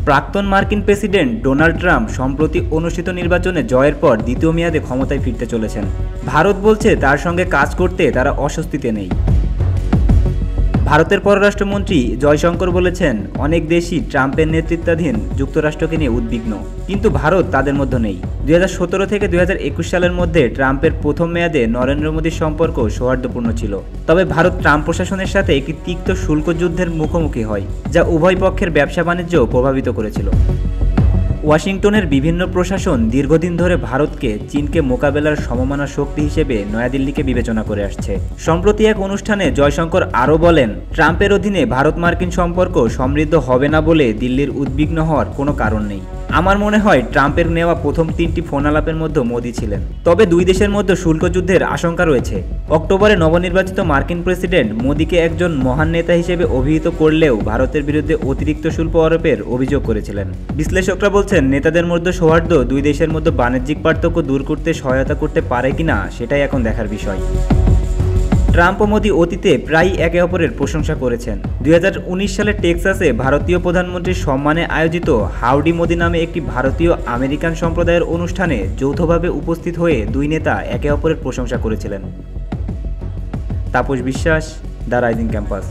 প্রাক্তন মার্কিন president Donald Trump সম্প্রতি অনুষ্ঠিত নির্বাচনে জয়ের পর দ্বিতীয় মেয়াদে ক্ষমতায় ফিরতে চলেছেন। ভারত বলছে তার সঙ্গে কাজ করতে তারা অস্বস্তিতে নেই। ভারতের পররাষ্ট্রমন্ত্রী জয়শঙ্কর বলেছেন, অনেক দেশই ট্রাম্পের নেতৃত্বাধীন যুক্তরাষ্ট্রকে নিয়ে উদ্বিগ্ন, কিন্তু ভারত তাদের মধ্যে নেই। 2017 থেকে 2021 সালের মধ্যে ট্রাম্পের প্রথম মেয়াদে নরেন্দ্র মোদীর সম্পর্ক সৌহার্দ্যপূর্ণ ছিল। তবে ভারত ট্রাম্প প্রশাসনের সাথে একটি তিক্ত শুল্ক যুদ্ধের মুখোমুখি হয়, যা উভয় পক্ষের ব্যবসা বাণিজ্যও প্রভাবিত করেছিল। ওয়াশিংটনের বিভিন্ন প্রশাসন দীর্ঘদিন ধরে ভারতকে চীনকে মোকাবেলার সমমানা শক্তি হিসেবে নয়াদিল্লিকে বিবেচনা করে আসছে। সম্প্রতি এক অনুষ্ঠানে জয়শঙ্কর আরও বলেন, ট্রাম্পের অধীনে ভারত মার্কিন সম্পর্ক সমৃদ্ধ হবে না বলে দিল্লির উদ্বিগ্ন হওয়ার কোনো কারণ নেই। আমার মনে হয় ট্রাম্পের নেওয়া প্রথম 3টি ফোন আলাপের মধ্যে মোদি ছিলেন। তবে দুই দেশের মধ্যে শুল্ক যুদ্ধের আশঙ্কা রয়েছে। অক্টোবরে নবনির্বাচিত মার্কিন প্রেসিডেন্ট মোদিকে একজন মহান নেতা হিসেবে অভিহিত করলেও ভারতের বিরুদ্ধে অতিরিক্ত শুল্ক আরোপের অভিযোগ করেছিলেন। বিশ্লেষকরা বলছেন, নেতাদের মধ্যে সৌহার্দ্য দুই দেশের মধ্যে বাণিজ্যিক পার্থক্য দূর করতে সহায়তা করতে পারে কিনা সেটাই এখন দেখার বিষয়। ট্রাম্প ও মোদি অতীতে প্রায়ই একে অপরের প্রশংসা করেছেন। 2019 সালে টেক্সাসে ভারতীয় প্রধানমন্ত্রীর সম্মানে আয়োজিত হাউডি মোদি নামে একটি ভারতীয় আমেরিকান সম্প্রদায়ের অনুষ্ঠানে যৌথভাবে উপস্থিত হয়ে দুই নেতা একে অপরের প্রশংসা করেছিলেন। তাপস বিশ্বাস, দ্য রাইজিং ক্যাম্পাস।